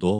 2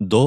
2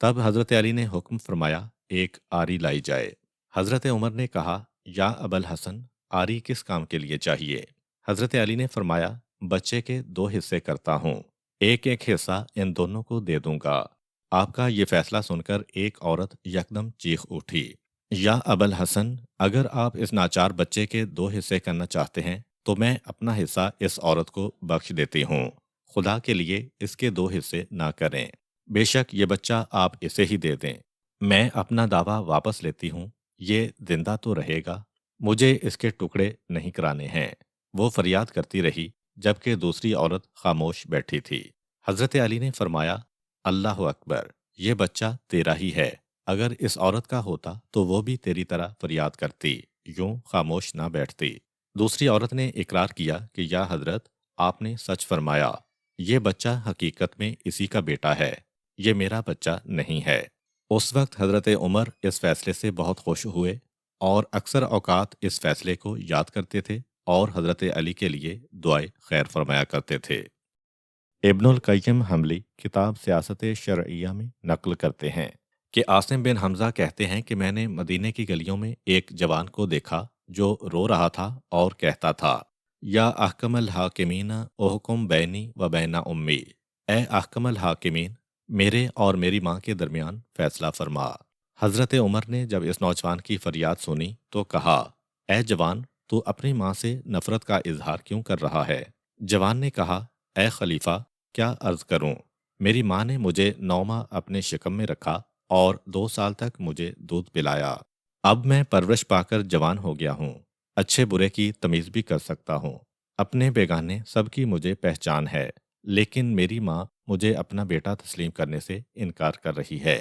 تب حضرت علی نے حکم فرمایا ایک آری لائی جائے۔ حضرت عمر نے کہا یا ابل حسن، آری کس کام کے لیے چاہیے؟ حضرت علی نے فرمایا بچے کے دو حصے کرتا ہوں، ایک ایک حصہ ان دونوں کو دے دوں گا۔ آپ کا یہ فیصلہ سن کر ایک عورت یکدم چیخ اٹھی، یا ابل حسن، اگر آپ اس ناچار بچے کے دو حصے کرنا چاہتے ہیں تو میں اپنا حصہ اس عورت کو بخش دیتی ہوں، خدا کے لیے اس کے دو حصے نہ کریں، بے شک یہ بچہ آپ اسے ہی دے دیں، میں اپنا دعویٰ واپس لیتی ہوں، یہ زندہ تو رہے گا، مجھے اس کے ٹکڑے نہیں کرانے ہیں۔ وہ فریاد کرتی رہی جبکہ دوسری عورت خاموش بیٹھی تھی۔ حضرت علی نے فرمایا اللہ اکبر، یہ بچہ تیرا ہی ہے، اگر اس عورت کا ہوتا تو وہ بھی تیری طرح فریاد کرتی، یوں خاموش نہ بیٹھتی۔ دوسری عورت نے اقرار کیا کہ یا حضرت، آپ نے سچ فرمایا، یہ بچہ حقیقت میں اسی کا بیٹا ہے، یہ میرا بچہ نہیں ہے۔ اس وقت حضرت عمر اس فیصلے سے بہت خوش ہوئے اور اکثر اوقات اس فیصلے کو یاد کرتے تھے اور حضرت علی کے لیے دعائے خیر فرمایا کرتے تھے۔ ابن القیم حملی کتاب سیاست شرعیہ میں نقل کرتے ہیں کہ عاصم بن حمزہ کہتے ہیں کہ میں نے مدینے کی گلیوں میں ایک جوان کو دیکھا جو رو رہا تھا اور کہتا تھا یا احکم الحاکمین احکم بینی و بین امی، اے احکم الحاکمین، میرے اور میری ماں کے درمیان فیصلہ فرما۔ حضرت عمر نے جب اس نوجوان کی فریاد سنی تو کہا اے جوان، تو اپنی ماں سے نفرت کا اظہار کیوں کر رہا ہے؟ جوان نے کہا اے خلیفہ، کیا عرض کروں، میری ماں نے مجھے 9 ماہ اپنے شکم میں رکھا اور 2 سال تک مجھے دودھ پلایا، اب میں پرورش پا کر جوان ہو گیا ہوں، اچھے برے کی تمیز بھی کر سکتا ہوں، اپنے بیگانے سب کی مجھے پہچان ہے، لیکن میری ماں مجھے اپنا بیٹا تسلیم کرنے سے انکار کر رہی ہے،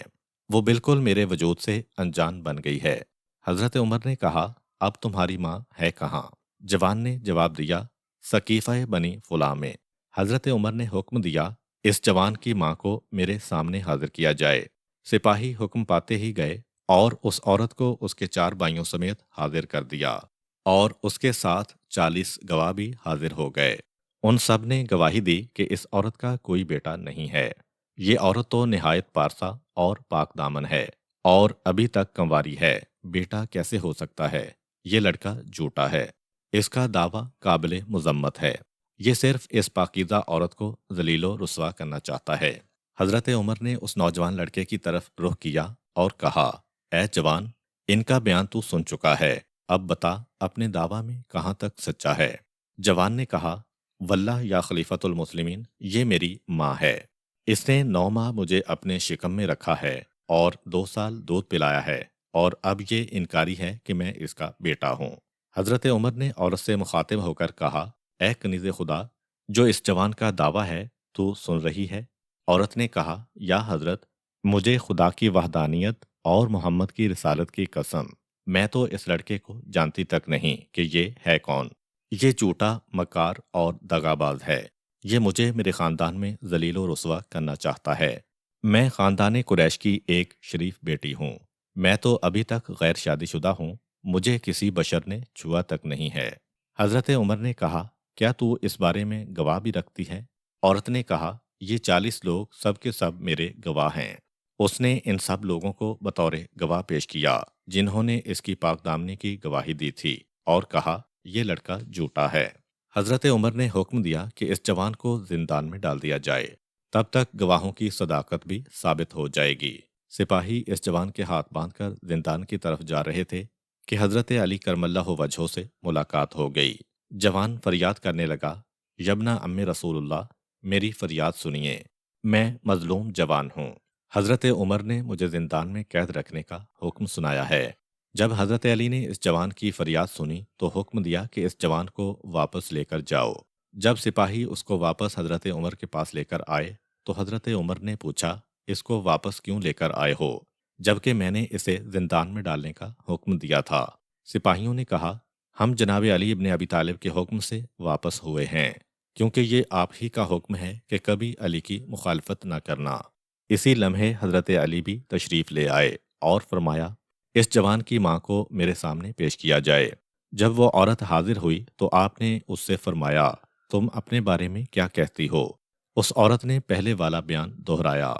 وہ بالکل میرے وجود سے انجان بن گئی ہے۔ حضرت عمر نے کہا اب تمہاری ماں ہے کہاں؟ جوان نے جواب دیا سقیفہ بنی فلاں میں۔ حضرت عمر نے حکم دیا اس جوان کی ماں کو میرے سامنے حاضر کیا جائے۔ سپاہی حکم پاتے ہی گئے اور اس عورت کو اس کے 4 بھائیوں سمیت حاضر کر دیا اور اس کے ساتھ 40 گواہ بھی حاضر ہو گئے۔ ان سب نے گواہی دی کہ اس عورت کا کوئی بیٹا نہیں ہے، یہ عورت تو نہایت پارسا اور پاک دامن ہے اور ابھی تک کنواری ہے، بیٹا کیسے ہو سکتا ہے؟ یہ لڑکا جھوٹا ہے، اس کا دعویٰ قابل مذمت ہے، یہ صرف اس پاکیزہ عورت کو ذلیل و رسوا کرنا چاہتا ہے۔ حضرت عمر نے اس نوجوان لڑکے کی طرف رخ کیا اور کہا اے جوان، ان کا بیان تو سن چکا ہے، اب بتا اپنے دعویٰ میں کہاں تک سچا ہے؟ جوان نے کہا واللہ یا خلیفۃ المسلمین، یہ میری ماں ہے، اس نے 9 ماہ مجھے اپنے شکم میں رکھا ہے اور 2 سال دودھ پلایا ہے، اور اب یہ انکاری ہے کہ میں اس کا بیٹا ہوں۔ حضرت عمر نے عورت سے مخاطب ہو کر کہا اے کنیز خدا، جو اس جوان کا دعویٰ ہے تو سن رہی ہے؟ عورت نے کہا یا حضرت، مجھے خدا کی وحدانیت اور محمد کی رسالت کی قسم، میں تو اس لڑکے کو جانتی تک نہیں کہ یہ ہے کون، یہ جھوٹا مکار اور دغاباز ہے، یہ مجھے میرے خاندان میں ذلیل و رسوا کرنا چاہتا ہے، میں خاندان قریش کی ایک شریف بیٹی ہوں، میں تو ابھی تک غیر شادی شدہ ہوں، مجھے کسی بشر نے چھوا تک نہیں ہے۔ حضرت عمر نے کہا کیا تو اس بارے میں گواہ بھی رکھتی ہے؟ عورت نے کہا یہ 40 لوگ سب کے سب میرے گواہ ہیں۔ اس نے ان سب لوگوں کو بطور گواہ پیش کیا جنہوں نے اس کی پاک دامنی کی گواہی دی تھی اور کہا یہ لڑکا جھوٹا ہے۔ حضرت عمر نے حکم دیا کہ اس جوان کو زندان میں ڈال دیا جائے، تب تک گواہوں کی صداقت بھی ثابت ہو جائے گی۔ سپاہی اس جوان کے ہاتھ باندھ کر زندان کی طرف جا رہے تھے کہ حضرت علی کرم اللہ وجہہ سے ملاقات ہو گئی۔ جوان فریاد کرنے لگا یبنا ام رسول اللہ، میری فریاد سنیے، میں مظلوم جوان ہوں، حضرت عمر نے مجھے زندان میں قید رکھنے کا حکم سنایا ہے۔ جب حضرت علی نے اس جوان کی فریاد سنی تو حکم دیا کہ اس جوان کو واپس لے کر جاؤ۔ جب سپاہی اس کو واپس حضرت عمر کے پاس لے کر آئے تو حضرت عمر نے پوچھا اس کو واپس کیوں لے کر آئے ہو جبکہ میں نے اسے زندان میں ڈالنے کا حکم دیا تھا؟ سپاہیوں نے کہا ہم جناب علی ابن ابی طالب کے حکم سے واپس ہوئے ہیں، کیونکہ یہ آپ ہی کا حکم ہے کہ کبھی علی کی مخالفت نہ کرنا۔ اسی لمحے حضرت علی بھی تشریف لے آئے اور فرمایا اس جوان کی ماں کو میرے سامنے پیش کیا جائے۔ جب وہ عورت حاضر ہوئی تو آپ نے اس سے فرمایا تم اپنے بارے میں کیا کہتی ہو؟ اس عورت نے پہلے والا بیان دہرایا۔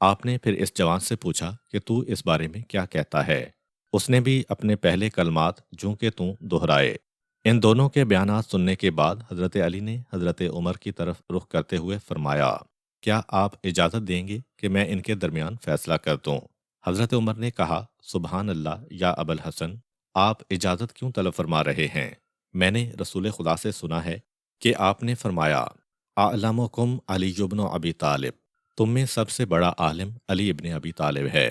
آپ نے پھر اس جوان سے پوچھا کہ تو اس بارے میں کیا کہتا ہے؟ اس نے بھی اپنے پہلے کلمات جو کہ تو دہرائے۔ ان دونوں کے بیانات سننے کے بعد حضرت علی نے حضرت عمر کی طرف رخ کرتے ہوئے فرمایا، کیا آپ اجازت دیں گے کہ میں ان کے درمیان فیصلہ کر دوں؟ حضرت عمر نے کہا، سبحان اللہ یا ابا الحسن، آپ اجازت کیوں طلب فرما رہے ہیں؟ میں نے رسول خدا سے سنا ہے کہ آپ نے فرمایا، اعلمکم علی بن ابی طالب، تم میں سب سے بڑا عالم علی ابن ابی طالب ہے۔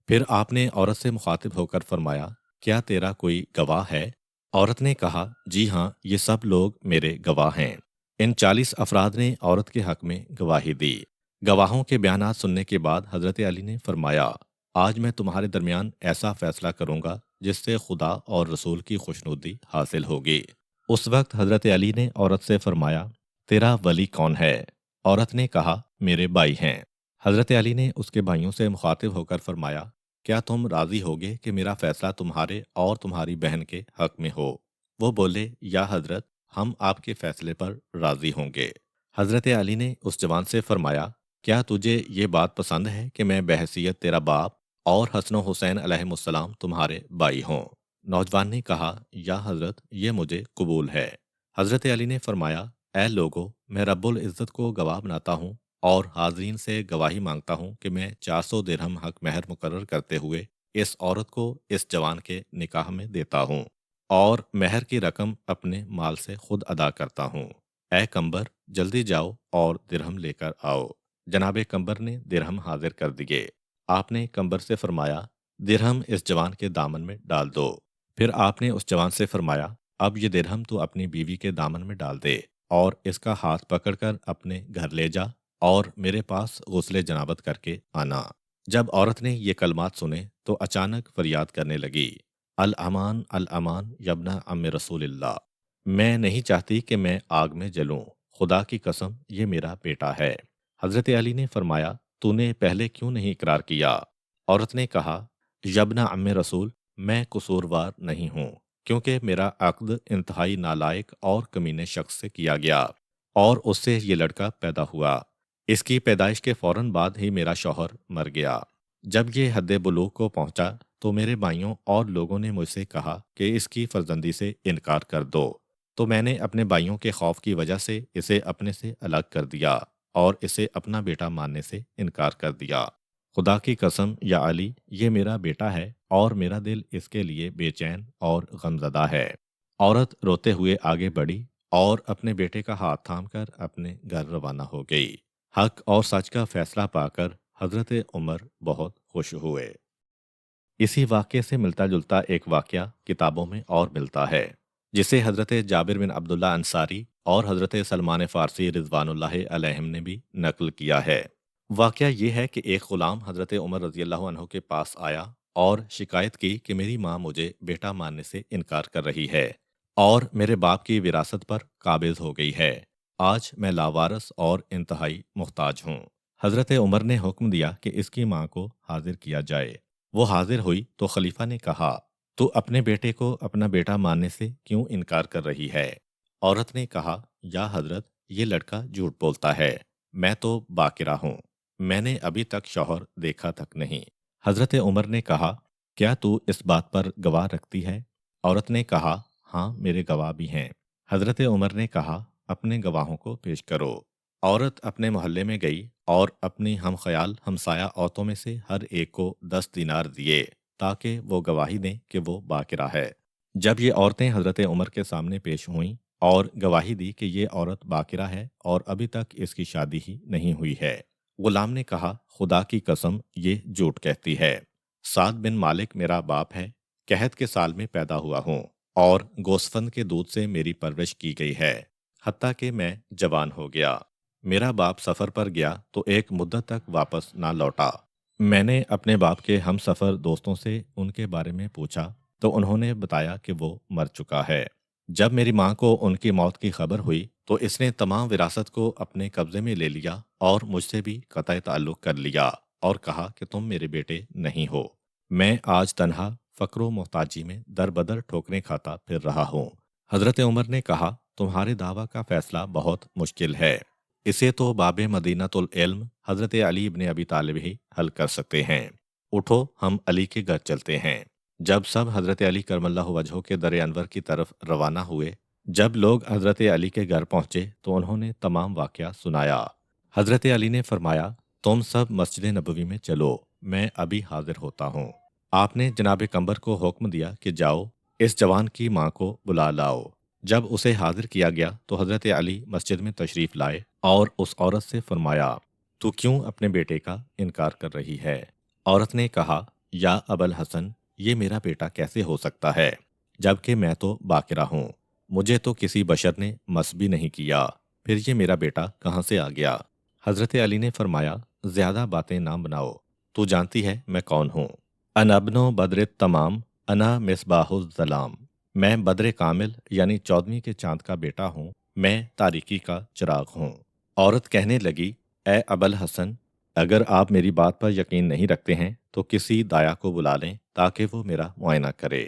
پھر آپ نے عورت سے مخاطب ہو کر فرمایا، کیا تیرا کوئی گواہ ہے؟ عورت نے کہا، جی ہاں، یہ سب لوگ میرے گواہ ہیں۔ ان 40 افراد نے عورت کے حق میں گواہی دی۔ گواہوں کے بیانات سننے کے بعد حضرت علی نے فرمایا، آج میں تمہارے درمیان ایسا فیصلہ کروں گا جس سے خدا اور رسول کی خوشنودی حاصل ہوگی۔ اس وقت حضرت علی نے عورت سے فرمایا، تیرا ولی کون ہے؟ عورت نے کہا، میرے بھائی ہیں۔ حضرت علی نے اس کے بھائیوں سے مخاطب ہو کر فرمایا، کیا تم راضی ہوگے کہ میرا فیصلہ تمہارے اور تمہاری بہن کے حق میں ہو؟ وہ بولے، یا حضرت، ہم آپ کے فیصلے پر راضی ہوں گے۔ حضرت علی نے اس جوان سے فرمایا، کیا تجھے یہ بات پسند ہے کہ میں بحیثیت تیرا باپ اور حسن و حسین علیہ السلام تمہارے بھائی ہوں؟ نوجوان نے کہا، یا حضرت، یہ مجھے قبول ہے۔ حضرت علی نے فرمایا، اے لوگو، میں رب العزت کو گواہ بناتا ہوں اور حاضرین سے گواہی مانگتا ہوں کہ میں 400 درہم حق مہر مقرر کرتے ہوئے اس عورت کو اس جوان کے نکاح میں دیتا ہوں اور مہر کی رقم اپنے مال سے خود ادا کرتا ہوں۔ اے کمبر، جلدی جاؤ اور درہم لے کر آؤ۔ جناب کمبر نے درہم حاضر کر دیے۔ آپ نے کمبر سے فرمایا، درہم اس جوان کے دامن میں ڈال دو۔ پھر آپ نے اس جوان سے فرمایا، اب یہ درہم تو اپنی بیوی کے دامن میں ڈال دے اور اس کا ہاتھ پکڑ کر اپنے گھر لے جا اور میرے پاس غسل جنابت کر کے آنا۔ جب عورت نے یہ کلمات سنے تو اچانک فریاد کرنے لگی، الامان الامان یبن ام رسول اللہ، میں نہیں چاہتی کہ میں آگ میں جلوں، خدا کی قسم یہ میرا بیٹا ہے۔ حضرت علی نے فرمایا، تو نے پہلے کیوں نہیں اقرار کیا؟ عورت نے کہا، یبن ام رسول، میں قصوروار نہیں ہوں، کیونکہ میرا عقد انتہائی نالائق اور کمینے شخص سے کیا گیا اور اس سے یہ لڑکا پیدا ہوا۔ اس کی پیدائش کے فوراً بعد ہی میرا شوہر مر گیا۔ جب یہ حد بلوغ کو پہنچا تو میرے بھائیوں اور لوگوں نے مجھ سے کہا کہ اس کی فرزندی سے انکار کر دو، تو میں نے اپنے بھائیوں کے خوف کی وجہ سے اسے اپنے سے الگ کر دیا اور اسے اپنا بیٹا ماننے سے انکار کر دیا۔ خدا کی قسم یا علی، یہ میرا بیٹا ہے اور میرا دل اس کے لیے بے چین اور غمزدہ ہے۔ عورت روتے ہوئے آگے بڑھی اور اپنے بیٹے کا ہاتھ تھام کر اپنے گھر روانہ ہو گئی۔ حق اور سچ کا فیصلہ پا کر حضرت عمر بہت خوش ہوئے۔ اسی واقعے سے ملتا جلتا ایک واقعہ کتابوں میں اور ملتا ہے، جسے حضرت جابر بن عبداللہ انصاری اور حضرت سلمان فارسی رضوان اللہ علیہم نے بھی نقل کیا ہے۔ واقعہ یہ ہے کہ ایک غلام حضرت عمر رضی اللہ عنہ کے پاس آیا اور شکایت کی کہ میری ماں مجھے بیٹا ماننے سے انکار کر رہی ہے اور میرے باپ کی وراثت پر قابض ہو گئی ہے۔ آج میں لاوارث اور انتہائی محتاج ہوں۔ حضرت عمر نے حکم دیا کہ اس کی ماں کو حاضر کیا جائے۔ وہ حاضر ہوئی تو خلیفہ نے کہا، تو اپنے بیٹے کو اپنا بیٹا ماننے سے کیوں انکار کر رہی ہے؟ عورت نے کہا، یا حضرت، یہ لڑکا جھوٹ بولتا ہے، میں تو باکرہ ہوں، میں نے ابھی تک شوہر دیکھا تک نہیں۔ حضرت عمر نے کہا، کیا تو اس بات پر گواہ رکھتی ہے؟ عورت نے کہا، ہاں، میرے گواہ بھی ہیں۔ حضرت عمر نے کہا، اپنے گواہوں کو پیش کرو۔ عورت اپنے محلے میں گئی اور اپنی ہم خیال ہمسایہ عورتوں میں سے ہر ایک کو 10 دینار دیے تاکہ وہ گواہی دیں کہ وہ باکرہ ہے۔ جب یہ عورتیں حضرت عمر کے سامنے پیش ہوئیں اور گواہی دی کہ یہ عورت باکرہ ہے اور ابھی تک اس کی شادی ہی نہیں ہوئی ہے، غلام نے کہا، خدا کی قسم یہ جھوٹ کہتی ہے۔ سعد بن مالک میرا باپ ہے، قحط کے سال میں پیدا ہوا ہوں اور گوسفند کے دودھ سے میری پرورش کی گئی ہے، حتیٰ کہ میں جوان ہو گیا۔ میرا باپ سفر پر گیا تو ایک مدت تک واپس نہ لوٹا۔ میں نے اپنے باپ کے ہم سفر دوستوں سے ان کے بارے میں پوچھا تو انہوں نے بتایا کہ وہ مر چکا ہے۔ جب میری ماں کو ان کی موت کی خبر ہوئی تو اس نے تمام وراثت کو اپنے قبضے میں لے لیا اور مجھ سے بھی قطع تعلق کر لیا اور کہا کہ تم میرے بیٹے نہیں ہو۔ میں آج تنہا فقر و محتاجی میں در بدر ٹھوکریں کھاتا پھر رہا ہوں۔ حضرت عمر نے کہا، تمہارے دعویٰ کا فیصلہ بہت مشکل ہے۔ اسے تو باب مدینۃ العلم حضرت علی ابن ابی طالب ہی حل کر سکتے ہیں۔ اٹھو ہم علی کے گھر چلتے ہیں۔ جب سب حضرت علی کرم اللہ وجہہ کے در انور کی طرف روانہ ہوئے، جب لوگ حضرت علی کے گھر پہنچے تو انہوں نے تمام واقعہ سنایا۔ حضرت علی نے فرمایا، تم سب مسجد نبوی میں چلو، میں ابھی حاضر ہوتا ہوں۔ آپ نے جناب قمبر کو حکم دیا کہ جاؤ اس جوان کی ماں کو بلا لاؤ۔ جب اسے حاضر کیا گیا تو حضرت علی مسجد میں تشریف لائے اور اس عورت سے فرمایا، تو کیوں اپنے بیٹے کا انکار کر رہی ہے؟ عورت نے کہا، یا ابوالحسن، یہ میرا بیٹا کیسے ہو سکتا ہے جبکہ میں تو باقرہ ہوں؟ مجھے تو کسی بشر نے مس بھی نہیں کیا، پھر یہ میرا بیٹا کہاں سے آ گیا؟ حضرت علی نے فرمایا، زیادہ باتیں نہ بناؤ، تو جانتی ہے میں کون ہوں؟ انا ابن بدر تمام، انا مصباح الظلام، میں بدر کامل یعنی 14ویں کے چاند کا بیٹا ہوں، میں تاریکی کا چراغ ہوں۔ عورت کہنے لگی، اے ابوالحسن، اگر آپ میری بات پر یقین نہیں رکھتے ہیں تو کسی دایا کو بلا لیں تاکہ وہ میرا معائنہ کرے۔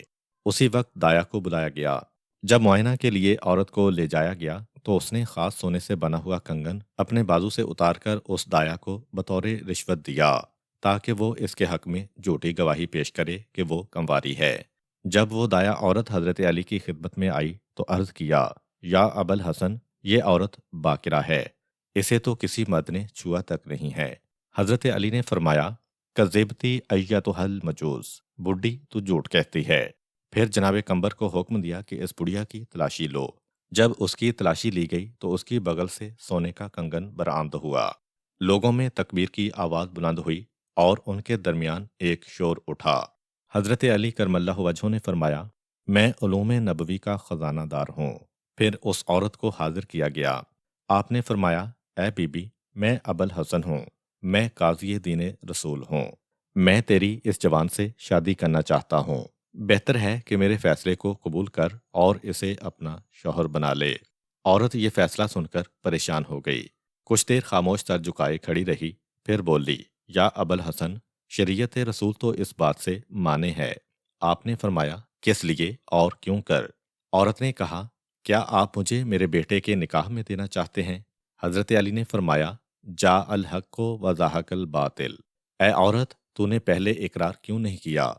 اسی وقت دایا کو بلایا گیا۔ جب معائنہ کے لیے عورت کو لے جایا گیا تو اس نے خاص سونے سے بنا ہوا کنگن اپنے بازو سے اتار کر اس دایا کو بطور رشوت دیا تاکہ وہ اس کے حق میں جھوٹی گواہی پیش کرے کہ وہ کنواری ہے۔ جب وہ دایا عورت حضرت علی کی خدمت میں آئی تو عرض کیا، یا ابوالحسن، یہ عورت باقرہ ہے، اسے تو کسی مرد نے چھوا تک نہیں ہے۔ حضرت علی نے فرمایا، کذبتی ایتھا المجوس، بڈھی تو جھوٹ کہتی ہے۔ پھر جناب قمبر کو حکم دیا کہ اس بڑھیا کی تلاشی لو۔ جب اس کی تلاشی لی گئی تو اس کی بغل سے سونے کا کنگن برآمد ہوا۔ لوگوں میں تکبیر کی آواز بلند ہوئی اور ان کے درمیان ایک شور اٹھا۔ حضرت علی کرم اللہ وجہہ نے فرمایا، میں علوم نبوی کا خزانہ دار ہوں۔ پھر اس عورت کو حاضر کیا گیا۔ آپ نے فرمایا، اے بی بی، میں ابوالحسن ہوں، میں قاضی دین رسول ہوں، میں تیری اس جوان سے شادی کرنا چاہتا ہوں، بہتر ہے کہ میرے فیصلے کو قبول کر اور اسے اپنا شوہر بنا لے۔ عورت یہ فیصلہ سن کر پریشان ہو گئی، کچھ دیر خاموش سر جھکائے کھڑی رہی، پھر بولی، یا ابوالحسن، شریعت رسول تو اس بات سے مانے ہے۔ آپ نے فرمایا، کس لیے اور کیوں کر؟ عورت نے کہا، کیا آپ مجھے میرے بیٹے کے نکاح میں دینا چاہتے ہیں؟ حضرت علی نے فرمایا، جا الحق و زاہق الباطل، اے عورت، تو نے پہلے اقرار کیوں نہیں کیا؟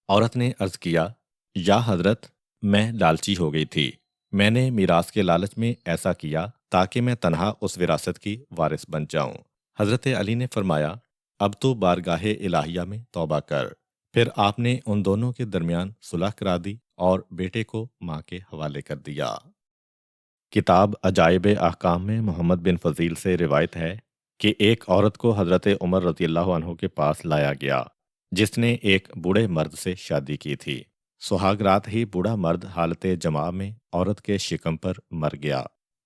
عورت نے عرض کیا، یا حضرت، میں لالچی ہو گئی تھی، میں نے میراث کے لالچ میں ایسا کیا تاکہ میں تنہا اس وراثت کی وارث بن جاؤں۔ حضرت علی نے فرمایا، اب تو بارگاہ الہیہ میں توبہ کر۔ پھر آپ نے ان دونوں کے درمیان صلح کرا دی اور بیٹے کو ماں کے حوالے کر دیا۔ کتاب عجائب احکام میں محمد بن فضیل سے روایت ہے کہ ایک عورت کو حضرت عمر رضی اللہ عنہ کے پاس لایا گیا جس نے ایک بوڑھے مرد سے شادی کی تھی۔ سہاگ رات ہی بوڑھا مرد حالت جماع میں عورت کے شکم پر مر گیا۔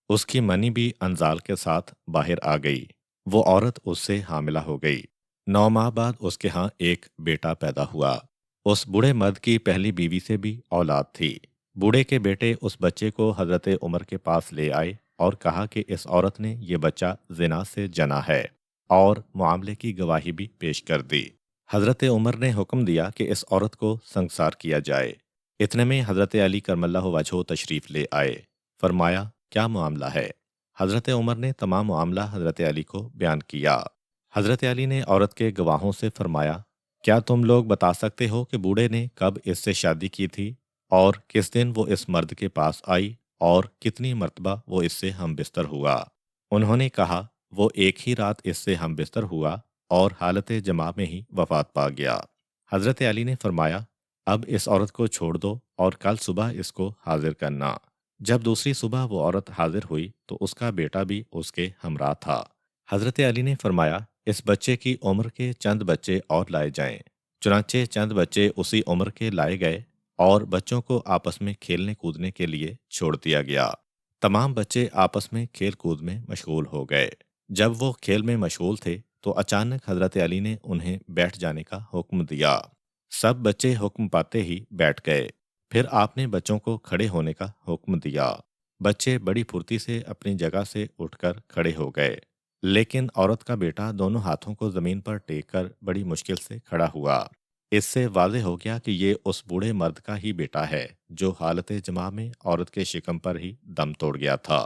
اس کی منی بھی انزال کے ساتھ باہر آ گئی۔ وہ عورت اس سے حاملہ ہو گئی۔ 9 ماہ بعد اس کے ہاں ایک بیٹا پیدا ہوا۔ اس بوڑھے مرد کی پہلی بیوی سے بھی اولاد تھی۔ بوڑھے کے بیٹے اس بچے کو حضرت عمر کے پاس لے آئے اور کہا کہ اس عورت نے یہ بچہ زنا سے جنا ہے، اور معاملے کی گواہی بھی پیش کر دی۔ حضرت عمر نے حکم دیا کہ اس عورت کو سنگسار کیا جائے۔ اتنے میں حضرت علی کرم اللہ وجہہ تشریف لے آئے۔ فرمایا، کیا معاملہ ہے؟ حضرت عمر نے تمام معاملہ حضرت علی کو بیان کیا۔ حضرت علی نے عورت کے گواہوں سے فرمایا، کیا تم لوگ بتا سکتے ہو کہ بوڑھے نے کب اس سے شادی کی تھی اور کس دن وہ اس مرد کے پاس آئی اور کتنی مرتبہ وہ اس سے ہم بستر ہوا؟ انہوں نے کہا، وہ ایک ہی رات اس سے ہم بستر ہوا اور حالت جماع میں ہی وفات پا گیا۔ حضرت علی نے فرمایا، اب اس عورت کو چھوڑ دو اور کل صبح اس کو حاضر کرنا۔ جب دوسری صبح وہ عورت حاضر ہوئی تو اس کا بیٹا بھی اس کے ہمراہ تھا۔ حضرت علی نے فرمایا، اس بچے کی عمر کے چند بچے اور لائے جائیں۔ چنانچہ چند بچے اسی عمر کے لائے گئے اور بچوں کو آپس میں کھیلنے کودنے کے لیے چھوڑ دیا گیا۔ تمام بچے آپس میں کھیل کود میں مشغول ہو گئے۔ جب وہ کھیل میں مشغول تھے تو اچانک حضرت علی نے انہیں بیٹھ جانے کا حکم دیا۔ سب بچے حکم پاتے ہی بیٹھ گئے۔ پھر آپ نے بچوں کو کھڑے ہونے کا حکم دیا۔ بچے بڑی پھرتی سے اپنی جگہ سے اٹھ کر کھڑے ہو گئے، لیکن عورت کا بیٹا دونوں ہاتھوں کو زمین پر ٹیک کر بڑی مشکل سے کھڑا ہوا۔ اس سے واضح ہو گیا کہ یہ اس بوڑھے مرد کا ہی بیٹا ہے جو حالت جماع میں عورت کے شکم پر ہی دم توڑ گیا تھا۔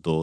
2